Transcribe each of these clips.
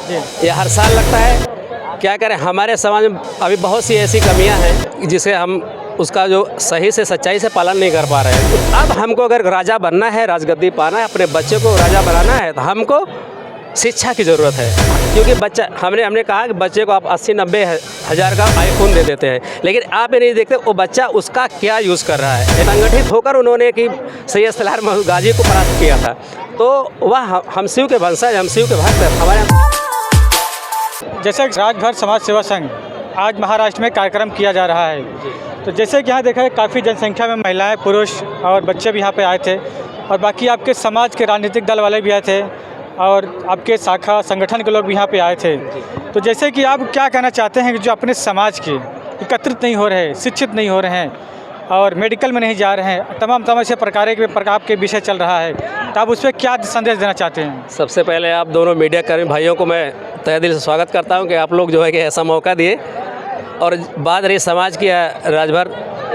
ये हर साल लगता है। क्या करें, हमारे समाज में अभी बहुत सी ऐसी कमियां हैं जिसे हम उसका जो सही से सच्चाई से पालन नहीं कर पा रहे हैं। तो अब हमको अगर राजा बनना है, राजगद्दी पाना है, अपने बच्चे को राजा बनाना है, तो हमको शिक्षा की ज़रूरत है। क्योंकि बच्चा हमने कहा कि बच्चे को आप 80-90 हज़ार का आईफोन दे देते हैं, लेकिन आप ये नहीं देखते वो बच्चा उसका क्या यूज़ कर रहा है। संगठित होकर उन्होंने कि सैयद सलार महमूद गाजी को परास्त किया था, तो वह हमसियों के वंशज, हमसियों के भक्त हमारे। जैसे राजभर समाज सेवा संघ आज महाराष्ट्र में कार्यक्रम किया जा रहा है, तो जैसे कि यहाँ देखा है काफ़ी जनसंख्या में महिलाएं, पुरुष और बच्चे भी यहाँ पे आए थे, और बाकी आपके समाज के राजनीतिक दल वाले भी आए थे, और आपके शाखा संगठन के लोग भी यहाँ पे आए थे। तो जैसे कि आप क्या कहना चाहते हैं कि जो अपने समाज के एकत्रित नहीं हो रहे, शिक्षित नहीं हो रहे हैं और मेडिकल में नहीं जा रहे हैं, तमाम ऐसे प्रकार के विषय चल रहा है, तो आप उस पर क्या संदेश देना चाहते हैं? सबसे पहले आप दोनों मीडिया कर्मी भाइयों को मैं तहे दिल से स्वागत करता हूं कि आप लोग जो है कि ऐसा मौका दिए। और बात रही समाज की, राजभर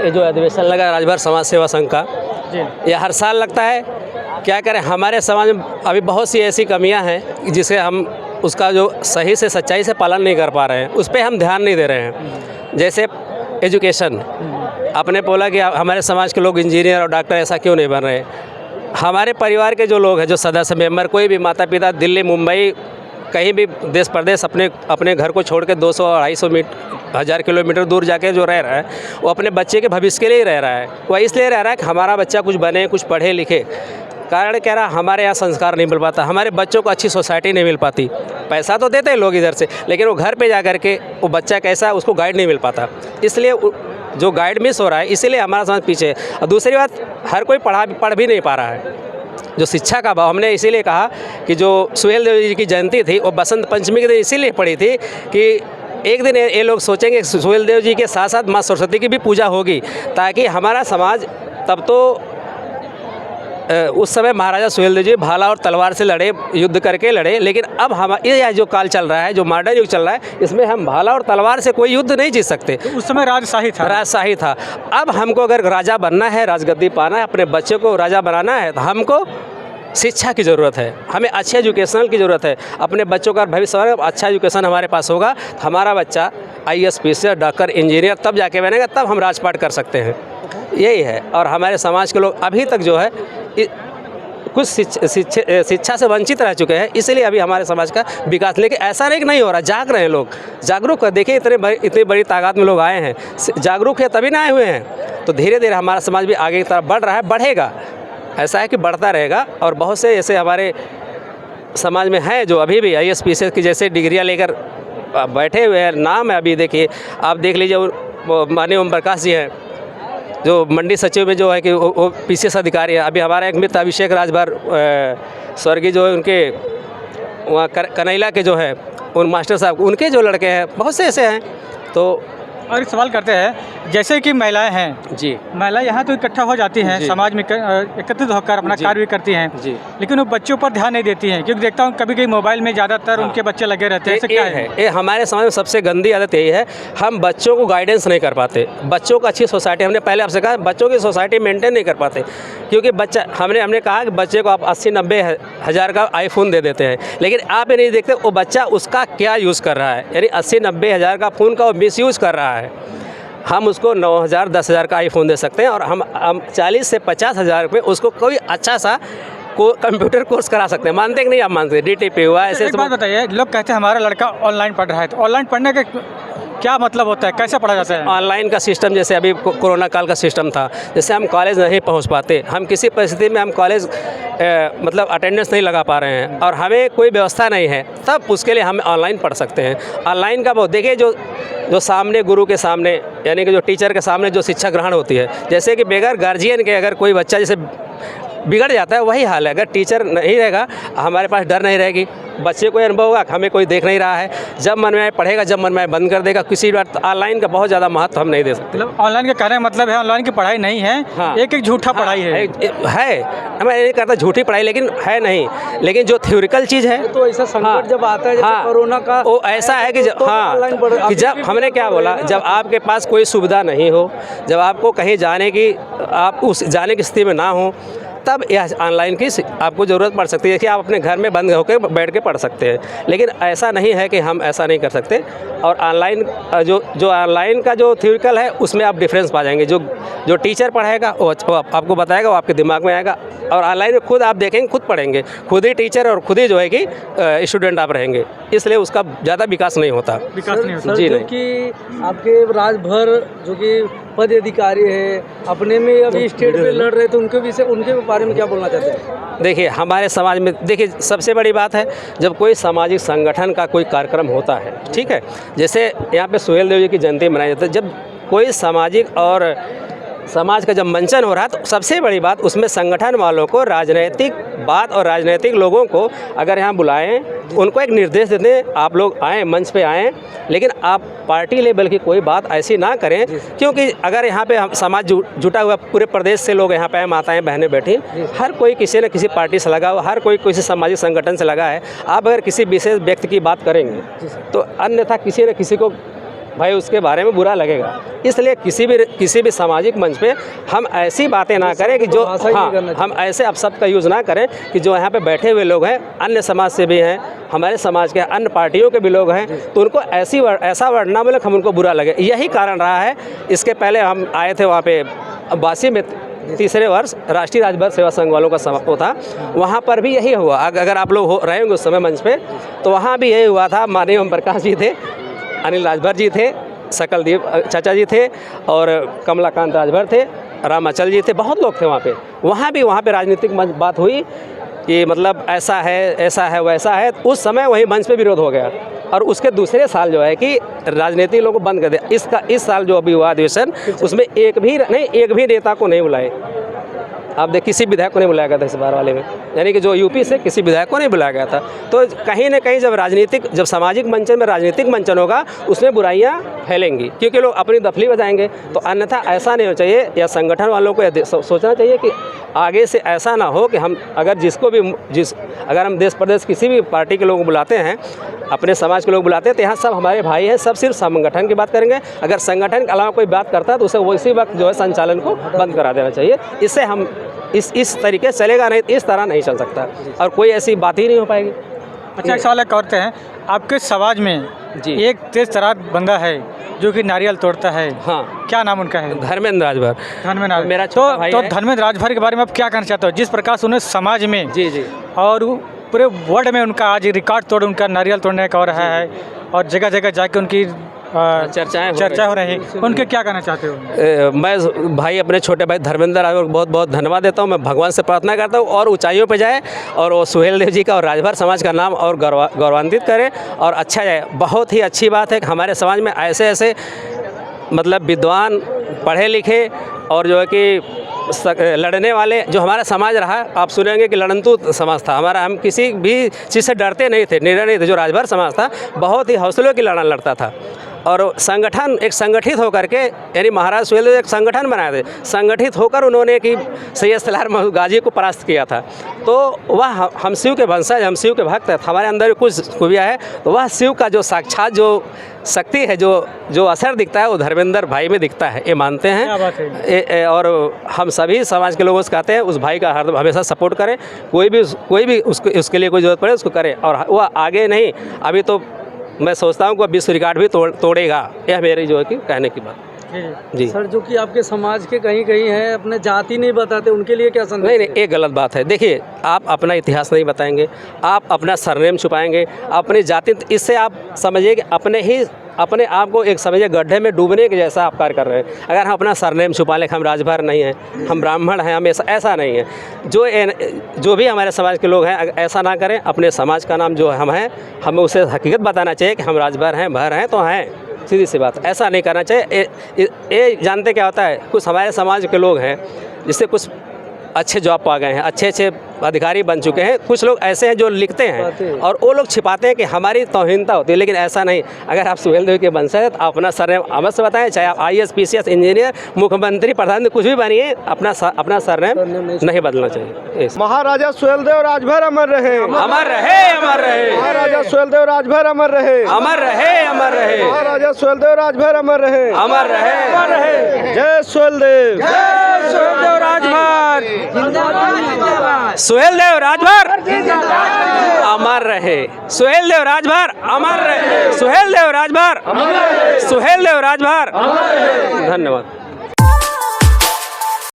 जो अधिवेशन लगा राजभर समाज सेवा संघ का, ये हर साल लगता है। क्या करें, हमारे समाज में अभी बहुत सी ऐसी कमियां हैं जिसे हम उसका जो सही से सच्चाई से पालन नहीं कर पा रहे हैं, उस पर हम ध्यान नहीं दे रहे हैं। जैसे एजुकेशन, आपने बोला कि हमारे समाज के लोग इंजीनियर और डॉक्टर ऐसा क्यों नहीं बन रहे। हमारे परिवार के जो लोग हैं, जो सदस्य मेंबर, कोई भी माता पिता दिल्ली, मुंबई, कहीं भी देश प्रदेश अपने घर को छोड़ के 200-250 हज़ार किलोमीटर दूर जाके जो रह रहा है, वो अपने बच्चे के भविष्य के लिए ही रह रहा है। वह इसलिए रह रहा है कि हमारा बच्चा कुछ बने, कुछ पढ़े लिखे। कारण कह रहा हमारे यहाँ संस्कार नहीं मिल पाता, हमारे बच्चों को अच्छी सोसाइटी नहीं मिल पाती। पैसा तो देते हैं लोग इधर से, लेकिन वो घर पे जा कर के वो बच्चा कैसा है उसको गाइड नहीं मिल पाता, इसलिए जो गाइड मिस हो रहा है, इसीलिए हमारा समाज पीछे है। और दूसरी बात, हर कोई पढ़ भी नहीं पा रहा है। जो शिक्षा का भाव, हमने इसीलिए कहा कि जो सुहेल देव जी की जयंती थी वो बसंत पंचमी के दिन इसीलिए पड़ी थी कि एक दिन ये लोग सोचेंगे सुहेल देव जी के साथ साथ माँ सरस्वती की भी पूजा होगी, ताकि हमारा समाज, तब तो उस समय महाराजा सुहेल देव जी भाला और तलवार से लड़े, युद्ध करके लड़े, लेकिन अब हम ये जो काल चल रहा है, जो मॉडर्न युग चल रहा है, इसमें हम भाला और तलवार से कोई युद्ध नहीं जीत सकते। तो उस समय राजशाही था। अब हमको अगर राजा बनना है, राजगद्दी पाना है, अपने बच्चे को राजा बनाना है, तो हमको शिक्षा की ज़रूरत है, हमें अच्छे एजुकेशनल की ज़रूरत है। अपने बच्चों का भविष्य, अच्छा एजुकेशन हमारे पास होगा, हमारा बच्चा IAS PCS डॉक्टर इंजीनियर तब जाके बनेगा, तब हम राजपाट कर सकते हैं। यही है। और हमारे समाज के लोग अभी तक जो है कुछ शिक्षा से वंचित रह चुके हैं, इसलिए अभी हमारे समाज का विकास, लेकिन ऐसा नहीं हो रहा। जाग रहे हैं लोग, जागरूक है। देखिए इतनी बड़ी तादाद में लोग आए हैं, जागरूक है तभी ना आए हुए हैं। तो धीरे धीरे हमारा समाज भी आगे की तरफ बढ़ रहा है, बढ़ेगा। ऐसा है कि बढ़ता रहेगा। और बहुत से ऐसे हमारे समाज में हैं जो अभी भी IAS PCS की जैसे डिग्रियाँ लेकर बैठे हुए हैं। नाम है, अभी देखिए, आप देख लीजिए, वो माननीय ओम प्रकाश जी हैं, जो मंडी सचिव में जो है कि वो PCS अधिकारी है। अभी हमारा एक मित्र अभिषेक राजभर स्वर्गीय जो है, उनके वहाँ कनैला के जो है उन मास्टर साहब, उनके जो लड़के हैं, बहुत से ऐसे हैं। तो और एक सवाल करते हैं, जैसे कि महिलाएं हैं जी, महिलाएं यहाँ तो इकट्ठा हो जाती हैं, समाज में एकत्रित होकर अपना कार्य भी करती हैं जी, लेकिन वो बच्चों पर ध्यान नहीं देती हैं, क्योंकि देखता हूँ कभी कभी मोबाइल में ज़्यादातर उनके बच्चे लगे रहते हैं। ऐसे क्या है? ये हमारे समाज में सबसे गंदी आदत यही है, हम बच्चों को गाइडेंस नहीं कर पाते। बच्चों को अच्छी सोसाइटी, हमने पहले आपसे कहा, बच्चों की सोसाइटी मेंटेन नहीं कर पाते। क्योंकि बच्चा, हमने कहा कि बच्चे को आप 80-90 हज़ार का आईफोन दे देते हैं, लेकिन आप ये नहीं देखते वो बच्चा उसका क्या यूज़ कर रहा है। यानी 80-90 हज़ार का फ़ोन का वो मिसयूज़ कर रहा है। हम उसको 9,000 10,000 का आईफोन दे सकते हैं, और हम 40 से 50 हज़ार में उसको कोई अच्छा सा कंप्यूटर कोर्स करा सकते हैं। मानते कि नहीं आप मानते? DTP हुआ, ऐसे। एक बात बताइए, लोग कहते हैं हमारा लड़का ऑनलाइन पढ़ रहा है, तो ऑनलाइन पढ़ने का क्या मतलब होता है, कैसे पढ़ा जाता है? ऑनलाइन का सिस्टम, जैसे अभी कोरोना काल का सिस्टम था, जैसे हम कॉलेज नहीं पहुंच पाते, हम किसी परिस्थिति में हम कॉलेज मतलब अटेंडेंस नहीं लगा पा रहे हैं, और हमें कोई व्यवस्था नहीं है, तब उसके लिए हम ऑनलाइन पढ़ सकते हैं। ऑनलाइन का बहुत देखिए, जो सामने गुरु के सामने, यानी कि जो टीचर के सामने जो शिक्षा ग्रहण होती है, जैसे कि बगैर गार्जियन के अगर कोई बच्चा जैसे बिगड़ जाता है, वही हाल है। अगर टीचर नहीं रहेगा, हमारे पास डर नहीं रहेगी, बच्चे को अनुभव होगा हमें कोई देख नहीं रहा है, जब मन में आए पढ़ेगा, जब मन में आए बंद कर देगा। किसी बात ऑनलाइन का बहुत ज़्यादा महत्व हम नहीं दे सकते। मतलब ऑनलाइन का कहने का मतलब है ऑनलाइन की पढ़ाई नहीं है। हाँ, एक झूठा पढ़ाई है। मैं नहीं करता झूठी पढ़ाई, लेकिन है नहीं, लेकिन जो थ्योरिकल चीज़ है, तो ऐसा संकट जब आता है, जैसे कोरोना का, वो ऐसा है कि कि जब हमने क्या बोला, जब आपके पास कोई सुविधा नहीं हो, जब आपको कहीं जाने की, आप उस जाने की स्थिति में ना हो, तब यह ऑनलाइन की आपको ज़रूरत पड़ सकती है कि आप अपने घर में बंद होकर बैठ के पढ़ सकते हैं। लेकिन ऐसा नहीं है कि हम ऐसा नहीं कर सकते। और ऑनलाइन जो ऑनलाइन का जो थ्योरिकल है उसमें आप डिफरेंस पा जाएंगे। जो टीचर पढ़ाएगा वो आपको बताएगा, वो आपके दिमाग में आएगा। और ऑनलाइन में खुद आप देखेंगे, खुद पढ़ेंगे, खुद ही टीचर और खुद ही जो है कि स्टूडेंट आप रहेंगे, इसलिए उसका ज़्यादा विकास नहीं होता। सर, जी जो नहीं। कि आपके राजभर जो कि पद अधिकारी है अपने में अभी स्टेट पे लड़ रहे थे, उनके बारे में क्या बोलना चाहते हैं? देखिए हमारे समाज में देखिए सबसे बड़ी बात है, जब कोई सामाजिक संगठन का कोई कार्यक्रम होता है, ठीक है, जैसे यहाँ पे सुहेल देव जी की जयंती मनाई जाती है, जब कोई सामाजिक और समाज का जब मंचन हो रहा है तो सबसे बड़ी बात उसमें संगठन वालों को राजनीतिक बात और राजनीतिक लोगों को अगर यहाँ बुलाएं, उनको एक निर्देश देते हैं, आप लोग आएँ, मंच पे आएँ, लेकिन आप पार्टी लेवल की कोई बात ऐसी ना करें, क्योंकि अगर यहाँ पे हम समाज जुटा हुआ पूरे प्रदेश से लोग यहाँ पे माताएं बहनें बैठी, हर कोई किसी न किसी पार्टी से लगा हुआ, हर कोई किसी सामाजिक संगठन से लगा है। आप अगर किसी विशेष व्यक्ति की बात करेंगे तो अन्यथा किसी न किसी को भाई उसके बारे में बुरा लगेगा। इसलिए किसी भी सामाजिक मंच पे हम ऐसी बातें ना करें कि जो हम ऐसे अपशब्द का यूज़ ना करें कि जो यहाँ पे बैठे हुए लोग हैं अन्य समाज से भी हैं, हमारे समाज के अन्य पार्टियों के भी लोग हैं, तो उनको ऐसा वर्ड ना बोले हम उनको बुरा लगे। यही कारण रहा है। इसके पहले हम आए थे वहाँ पे बासी में, तीसरे वर्ष राष्ट्रीय राजभर सेवा संघ वालों का समापन था, वहाँ पर भी यही हुआ। अगर आप लोग रहे होंगे उस समय मंच पे, तो वहाँ भी यही हुआ था। माननीय ओम प्रकाश जी थे, अनिल राजभर जी थे, सकलदेव चाचा जी थे और कमलाकांत राजभर थे, रामाचल जी थे, बहुत लोग थे वहाँ पे राजनीतिक बात हुई कि मतलब ऐसा है वैसा है। उस समय वही मंच पे विरोध हो गया और उसके दूसरे साल जो है कि राजनीतिक लोगों को बंद कर दिया। इस साल जो अभी हुआ अधिवेशन, उसमें एक भी नेता को नहीं बुलाए। आप देख, किसी विधायक को नहीं बुलाया गया था इस बार वाले में, यानी कि जो यूपी से किसी विधायक को नहीं बुलाया गया था। तो कहीं ना कहीं जब सामाजिक मंचन में राजनीतिक मंचन होगा उसमें बुराइयां फैलेंगी, क्योंकि लोग अपनी दफली बजाएंगे। तो अन्यथा ऐसा नहीं होना चाहिए, या संगठन वालों को सोचना चाहिए कि आगे से ऐसा ना हो कि हम अगर अगर हम देश प्रदेश किसी भी पार्टी के लोग बुलाते हैं, अपने समाज के लोग बुलाते हैं, तो यहाँ सब हमारे भाई हैं, सब सिर्फ संगठन की बात करेंगे। अगर संगठन के अलावा कोई बात करता है तो उसे उसी वक्त जो है संचालन को बंद करा देना चाहिए। इससे हम इस तरीके से चलेगा नहीं, इस तरह नहीं चल सकता और कोई ऐसी बात ही नहीं हो पाएगी। अच्छा, एक सवाल करते हैं, आपके समाज में जी एक तेज तरार बंदा है जो कि नारियल तोड़ता है, हाँ, क्या नाम उनका है? धर्मेंद्र राजभर। धर्मेंद्र, मेरा छोटा भाई है। धर्मेंद्र राजभर के बारे में आप क्या कहना चाहते हो? जिस प्रकार से उन्हें समाज में जी और पूरे वर्ल्ड में उनका आज रिकॉर्ड तोड़ उनका नारियल तोड़ने का हो रहा है और जगह जगह जाके उनकी चर्चा हो रही है, उनके क्या कहना चाहते हो? मैं भाई अपने छोटे भाई धर्मेंद्र राजभर को बहुत बहुत धन्यवाद देता हूँ। मैं भगवान से प्रार्थना करता हूँ और ऊंचाइयों पे जाए और वो सुहेल देव जी का और राजभर समाज का नाम और गौरवान्वित करे और अच्छा जाए। बहुत ही अच्छी बात है कि हमारे समाज में ऐसे मतलब विद्वान, पढ़े लिखे और जो है कि लड़ने वाले जो हमारा समाज रहा, आप सुनेंगे कि लड़नतू समाज था हमारा। हम किसी भी चीज़ से डरते नहीं थे, निडर नहीं थे। जो राजभर समाज था बहुत ही हौसलों की लड़ाई लड़ता था और संगठन एक संगठित होकर के, यानी महाराज सुहेल देव एक संगठन बनाए थे, संगठित होकर उन्होंने कि सैयद सलार महमूद गाजी को परास्त किया था। तो वह हम शिव के वंशज, हम शिव के भक्त हैं, हमारे अंदर कुछ खूबियाँ है। तो वह शिव का जो साक्षात जो शक्ति है, जो असर दिखता है वो धर्मेंद्र भाई में दिखता है, ये मानते हैं। क्या बात है। और हम सभी समाज के लोगों से कहते हैं उस भाई का हमेशा सपोर्ट करें, कोई भी उसके लिए कोई ज़रूरत पड़े उसको करें। और वह आगे नहीं, अभी तो मैं सोचता हूँ कि वह विश्व रिकॉर्ड भी तोड़ेगा। यह मेरी जो है कि कहने की बात जी। सर, जो कि आपके समाज के कहीं हैं अपने जाति नहीं बताते, उनके लिए क्या संदेश? नहीं, ये गलत बात है। देखिए, आप अपना इतिहास नहीं बताएंगे, आप अपना सरनेम छुपाएंगे, अपनी जाति, इससे आप समझिए कि अपने आप को एक समझिए गड्ढे में डूबने के जैसा आप कार्य कर रहे हैं। अगर हम अपना सरनेम छुपा लें, हम राजभर नहीं हैं, हम ब्राह्मण हैं, हम ऐसा नहीं है। जो भी हमारे समाज के लोग हैं ऐसा ना करें। अपने समाज का नाम जो हम हैं, हमें उसे हकीकत बताना चाहिए कि हम राजभर हैं, भर हैं तो हैं, सीधी सी बात। ऐसा नहीं करना चाहिए। ये जानते क्या होता है, कुछ हमारे समाज के लोग हैं जिससे कुछ अच्छे जॉब पा गए हैं, अच्छे अधिकारी बन चुके हैं। कुछ लोग ऐसे हैं जो लिखते हैं और वो लोग छिपाते हैं कि हमारी तौहीनता होती है, लेकिन ऐसा नहीं। अगर आप सुहेल देव के वंशज हैं तो अपना सरनेम अवश्य बताएं, चाहे आप IAS PCS इंजीनियर, मुख्यमंत्री, प्रधानमंत्री कुछ भी बनिए, अपना सरनेम नहीं बदलना चाहिए। महाराजा सुहेल देव राजभर अमर रहे, अमर रहे, अमर रहे। महाराजा सुहेल देव राजभर अमर रहे, अमर रहे, अमर रहे। महाराजा सुहेल देव राजभर अमर रहे, अमर रहे। जय सुहेल देव। सुहेलदेव राजभर सुहेलदेव राजभर अमर रहे। सुहेलदेव राजभर अमर रहे। सुहेलदेव राजभर, सुहेलदेव राजभर। धन्यवाद।